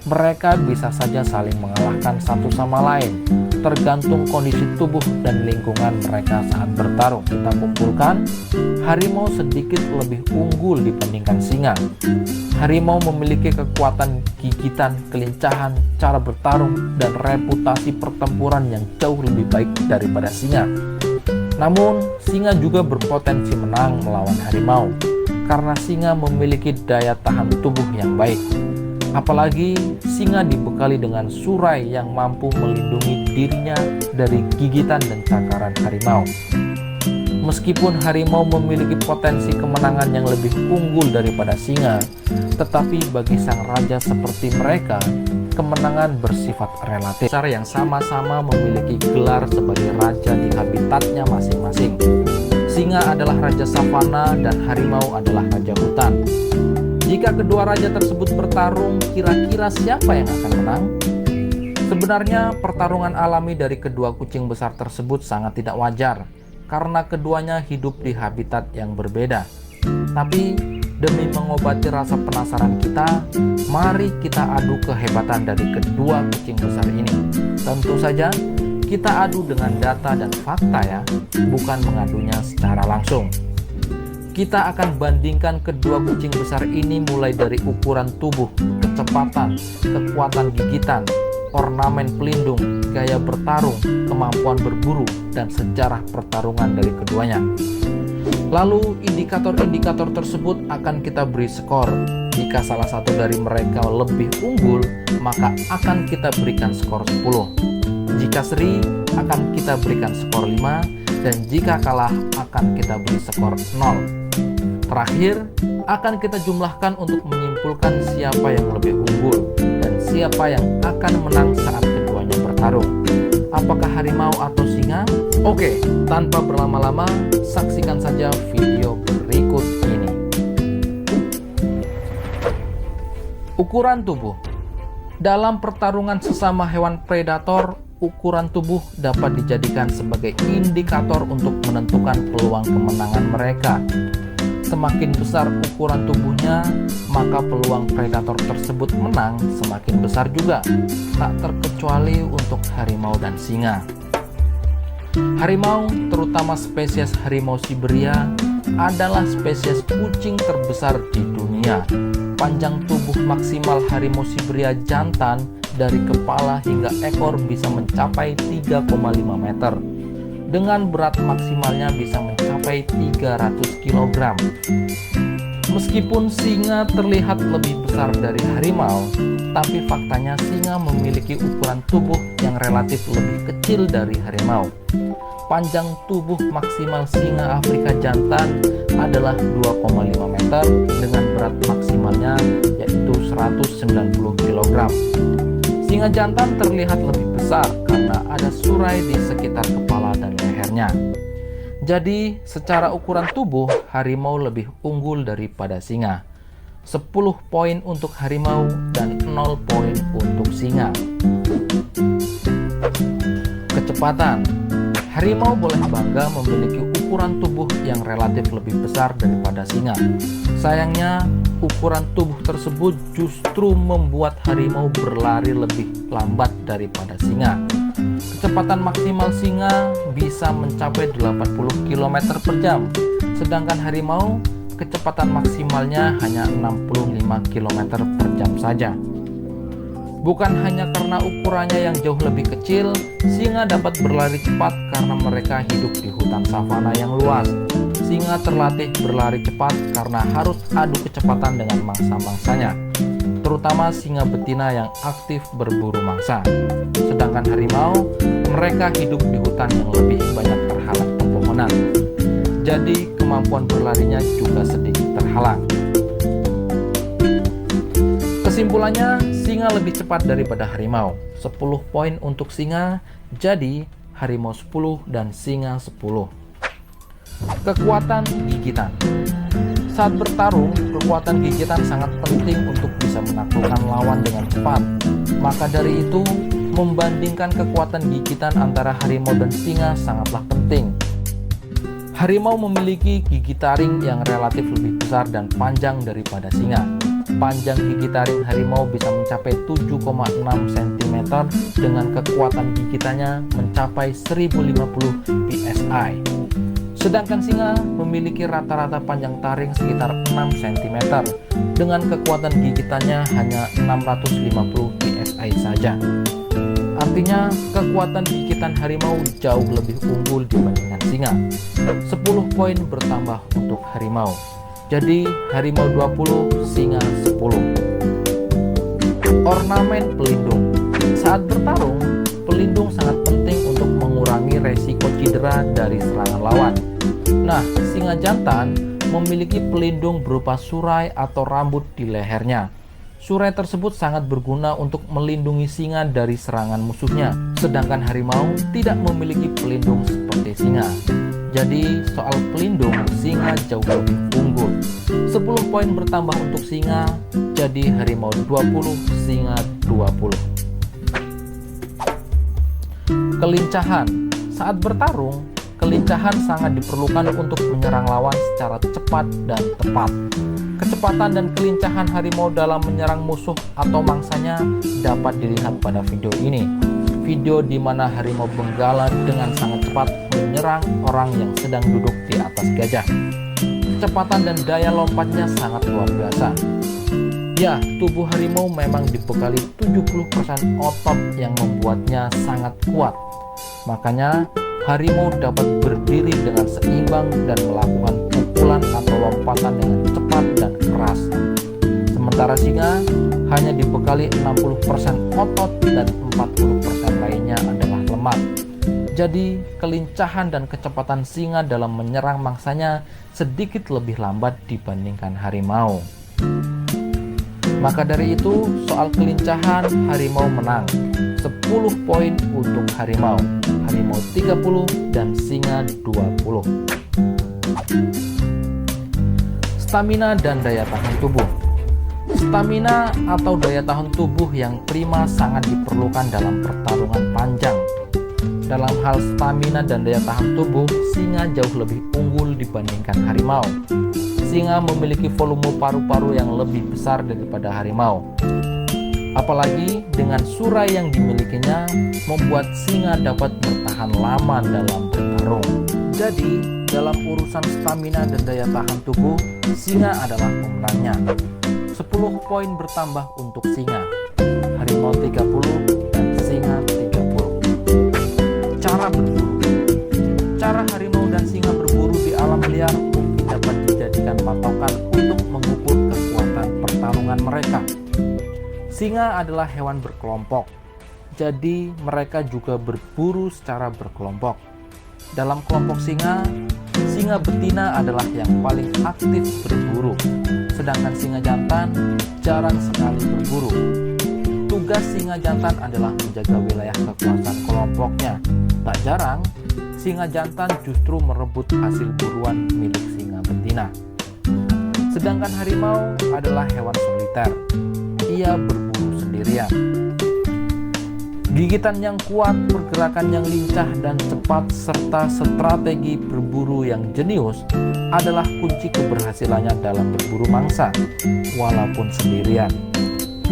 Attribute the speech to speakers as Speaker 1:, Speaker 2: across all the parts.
Speaker 1: Mereka bisa saja saling mengalahkan satu sama lain, tergantung kondisi tubuh dan lingkungan mereka saat bertarung. Kita kumpulkan, harimau sedikit lebih unggul dibandingkan singa. Harimau memiliki kekuatan gigitan, kelincahan, cara bertarung, dan reputasi pertempuran yang jauh lebih baik daripada singa. Namun, singa juga berpotensi menang melawan harimau, karena singa memiliki daya tahan tubuh yang baik. Apalagi singa dibekali dengan surai yang mampu melindungi dirinya dari gigitan dan cakaran harimau. Meskipun harimau memiliki potensi kemenangan yang lebih unggul daripada singa, tetapi bagi sang raja seperti mereka, kemenangan bersifat relatif. Besar yang sama-sama memiliki gelar sebagai raja di habitatnya masing-masing. Singa adalah raja savana dan harimau adalah raja hutan. Jika kedua raja tersebut bertarung, kira-kira siapa yang akan menang? Sebenarnya pertarungan alami dari kedua kucing besar tersebut sangat tidak wajar, karena keduanya hidup di habitat yang berbeda. Tapi demi mengobati rasa penasaran kita, mari kita adu kehebatan dari kedua kucing besar ini. Tentu saja kita adu dengan data dan fakta ya, bukan mengadunya secara langsung. Kita akan bandingkan kedua kucing besar ini mulai dari ukuran tubuh, kecepatan, kekuatan gigitan, ornamen pelindung, gaya bertarung, kemampuan berburu, dan sejarah pertarungan dari keduanya. Lalu indikator-indikator tersebut akan kita beri skor. Jika salah satu dari mereka lebih unggul, maka akan kita berikan skor 10. Jika seri, akan kita berikan skor 5, dan jika kalah akan kita beri skor 0. Terakhir, akan kita jumlahkan untuk menyimpulkan siapa yang lebih unggul dan siapa yang akan menang saat keduanya bertarung. Apakah harimau atau singa? Oke, tanpa berlama-lama, saksikan saja video berikut ini. Ukuran tubuh. Dalam pertarungan sesama hewan predator, ukuran tubuh dapat dijadikan sebagai indikator untuk menentukan peluang kemenangan mereka. Semakin besar ukuran tubuhnya, maka peluang predator tersebut menang semakin besar juga, tak terkecuali untuk harimau dan singa. Harimau, terutama spesies harimau Siberia, adalah spesies kucing terbesar di dunia. Panjang tubuh maksimal harimau Siberia jantan dari kepala hingga ekor bisa mencapai 3,5 meter. Dengan berat maksimalnya bisa mencapai 300 kg. Meskipun singa terlihat lebih besar dari harimau, tapi faktanya singa memiliki ukuran tubuh yang relatif lebih kecil dari harimau. Panjang tubuh maksimal singa Afrika jantan adalah 2,5 meter dengan berat maksimalnya yaitu 190 kg. Singa jantan terlihat lebih besar karena ada surai di sekitar kepala dan lehernya. Jadi, secara ukuran tubuh, harimau lebih unggul daripada singa. 10 poin untuk harimau dan 0 poin untuk singa. Kecepatan. Harimau boleh bangga memiliki ukuran tubuh yang relatif lebih besar daripada singa. Sayangnya, ukuran tubuh tersebut justru membuat harimau berlari lebih lambat daripada singa. Kecepatan maksimal singa bisa mencapai 80 km per jam, sedangkan harimau kecepatan maksimalnya hanya 65 km per jam saja. Bukan hanya karena ukurannya yang jauh lebih kecil, singa dapat berlari cepat karena mereka hidup di hutan savana yang luas. Singa terlatih berlari cepat karena harus adu kecepatan dengan mangsa-mangsanya, terutama singa betina yang aktif berburu mangsa. Sedangkan harimau, mereka hidup di hutan yang lebih banyak terhalang pepohonan. Jadi kemampuan berlarinya juga sedikit terhalang. Kesimpulannya, singa lebih cepat daripada harimau. 10 poin untuk singa, jadi harimau 10 dan singa 10. Kekuatan gigitan. Saat bertarung, kekuatan gigitan sangat penting untuk bisa menaklukkan lawan dengan cepat. Maka dari itu, membandingkan kekuatan gigitan antara harimau dan singa sangatlah penting. Harimau memiliki gigi taring yang relatif lebih besar dan panjang daripada singa. Panjang gigi taring harimau bisa mencapai 7,6 cm dengan kekuatan gigitannya mencapai 1050 psi. Sedangkan singa memiliki rata-rata panjang taring sekitar 6 cm dengan kekuatan gigitannya hanya 650 psi saja. Artinya kekuatan gigitan harimau jauh lebih unggul dibandingkan singa. 10 poin bertambah untuk harimau. Jadi harimau 20, singa 10. Ornamen pelindung. Saat bertarung, pelindung sangat penting untuk mengurangi resiko cedera dari serangan lawan. Nah, singa jantan memiliki pelindung berupa surai atau rambut di lehernya. Surai tersebut sangat berguna untuk melindungi singa dari serangan musuhnya, sedangkan harimau tidak memiliki pelindung seperti singa. Jadi soal pelindung, singa jauh lebih unggul. 10 poin bertambah untuk singa, jadi harimau 20, singa 20. Kelincahan. Saat bertarung, kelincahan sangat diperlukan untuk menyerang lawan secara cepat dan tepat. Kecepatan dan kelincahan harimau dalam menyerang musuh atau mangsanya dapat dilihat pada video ini. Video di mana harimau benggala dengan sangat cepat menyerang orang yang sedang duduk di atas gajah. Kecepatan dan daya lompatnya sangat luar biasa. Ya, tubuh harimau memang dibekali 70% otot yang membuatnya sangat kuat. Makanya harimau dapat berdiri dengan seimbang dan melakukan pukulan atau lompatan dengan cepat dan keras. Sementara singa hanya dibekali 60% otot dan 40% lainnya adalah lemak. Jadi kelincahan dan kecepatan singa dalam menyerang mangsanya sedikit lebih lambat dibandingkan harimau. Maka dari itu soal kelincahan harimau menang. 10 poin untuk harimau. Harimau 30 dan singa 20. Stamina dan daya tahan tubuh. Stamina atau daya tahan tubuh yang prima sangat diperlukan dalam pertarungan panjang. Dalam hal stamina dan daya tahan tubuh, singa jauh lebih unggul dibandingkan harimau. Singa memiliki volume paru-paru yang lebih besar daripada harimau. Apalagi dengan surai yang dimilikinya membuat singa dapat bertahan lama dalam bertarung. Jadi, dalam urusan stamina dan daya tahan tubuh, singa adalah pemenangnya. 10 poin bertambah untuk singa. Harimau 30 dan singa 30. Cara berburu. Cara harimau dan singa berburu di alam liar mungkin dapat dijadikan patokan untuk mengukur kekuatan pertarungan mereka. Singa adalah hewan berkelompok, jadi mereka juga berburu secara berkelompok. Dalam kelompok singa, singa betina adalah yang paling aktif berburu, sedangkan singa jantan jarang sekali berburu. Tugas singa jantan adalah menjaga wilayah kekuasaan kelompoknya. Tak jarang, singa jantan justru merebut hasil buruan milik singa betina. Sedangkan harimau adalah hewan soliter. Ia berburu sendirian. Gigitan yang kuat, pergerakan yang lincah dan cepat, serta strategi berburu yang jenius adalah kunci keberhasilannya dalam berburu mangsa, walaupun sendirian.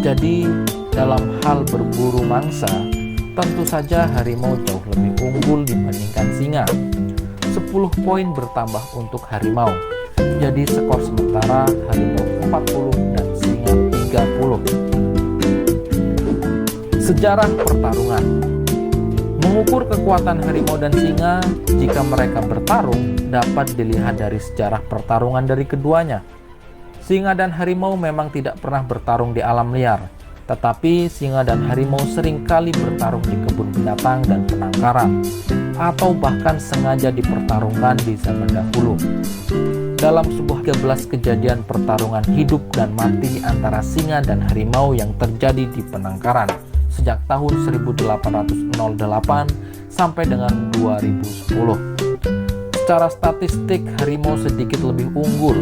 Speaker 1: Jadi, dalam hal berburu mangsa, tentu saja harimau jauh lebih unggul dibandingkan singa. 10 poin bertambah untuk harimau. Jadi skor sementara harimau 40 dan singa 30. Sejarah pertarungan. Mengukur kekuatan harimau dan singa jika mereka bertarung dapat dilihat dari sejarah pertarungan dari keduanya. Singa dan harimau memang tidak pernah bertarung di alam liar, tetapi singa dan harimau seringkali bertarung di kebun binatang dan penangkaran, atau bahkan sengaja dipertarungkan di zaman dahulu. Dalam sebuah 13 kejadian pertarungan hidup dan mati antara singa dan harimau yang terjadi di penangkaran sejak tahun 1808 sampai dengan 2010. Secara statistik, harimau sedikit lebih unggul.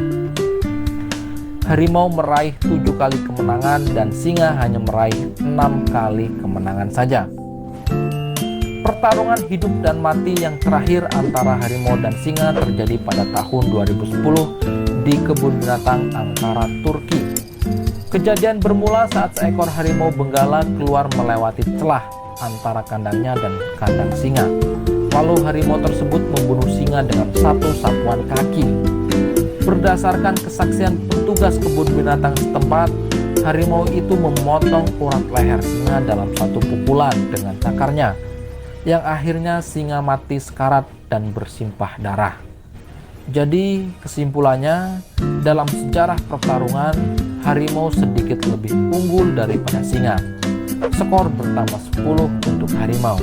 Speaker 1: Harimau meraih 7 kali kemenangan dan singa hanya meraih 6 kali kemenangan saja. Pertarungan hidup dan mati yang terakhir antara harimau dan singa terjadi pada tahun 2010 di kebun binatang Ankara, Turki. Kejadian bermula saat seekor harimau benggala keluar melewati celah antara kandangnya dan kandang singa. Lalu harimau tersebut membunuh singa dengan satu sapuan kaki. Berdasarkan kesaksian petugas kebun binatang setempat, harimau itu memotong urat leher singa dalam satu pukulan dengan cakarnya, yang akhirnya singa mati sekarat dan bersimpah darah. Jadi kesimpulannya, dalam sejarah pertarungan, harimau sedikit lebih unggul daripada singa. Skor bertambah 10 untuk harimau.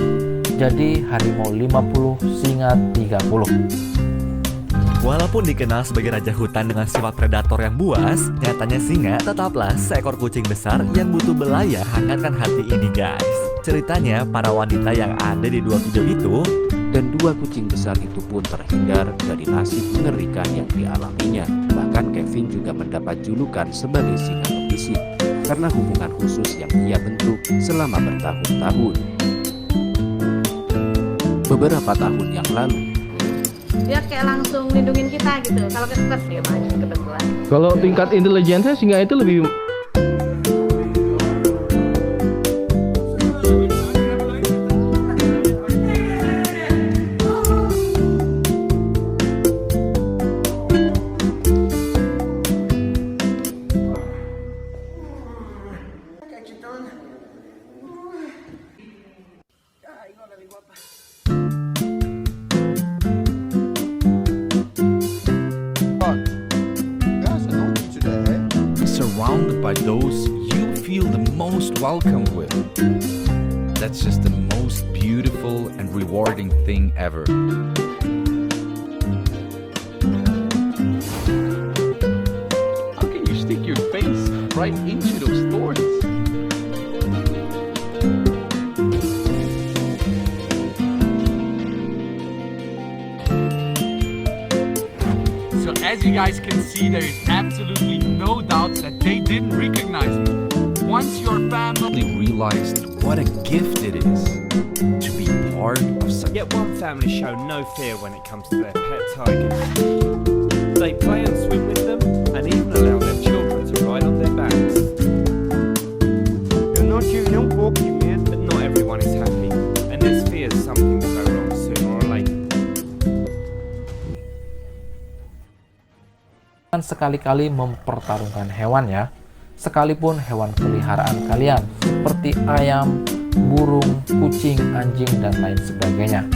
Speaker 1: Jadi harimau 50, singa 30.
Speaker 2: Walaupun dikenal sebagai raja hutan dengan sifat predator yang buas, nyatanya singa tetaplah seekor kucing besar yang butuh belayar hangatkan hati ini, guys. Ceritanya, para wanita yang ada di dua video itu
Speaker 3: dan dua kucing besar itu pun terhindar dari nasib mengerikan yang dialaminya. Bahkan Kevin juga mendapat julukan sebagai singa pembisik karena hubungan khusus yang ia bentuk selama bertahun-tahun. Beberapa tahun yang lalu,
Speaker 4: dia kayak langsung lindungin kita gitu. Kalau kita dia maju kebetulan.
Speaker 5: Kalau tingkat intelijensinya singa itu lebih.
Speaker 6: Surrounded by those you feel the most welcome with. That's just the most beautiful and rewarding thing ever. How can you stick your face right into those thorns?
Speaker 7: So as you guys can see, there is absolutely no doubt that they didn't recognize me. Once your family
Speaker 6: Realized what a gift it is to be part of such.
Speaker 8: Yet one family show no fear when it comes to their pet tigers. They play and swim with them and even allow their children to ride on their backs. But not everyone is happy, and there's fears something will go wrong sooner or later.
Speaker 1: Sekali-kali mempertarungkan hewan ya, sekalipun hewan peliharaan kalian seperti ayam, burung, kucing, anjing, dan lain sebagainya.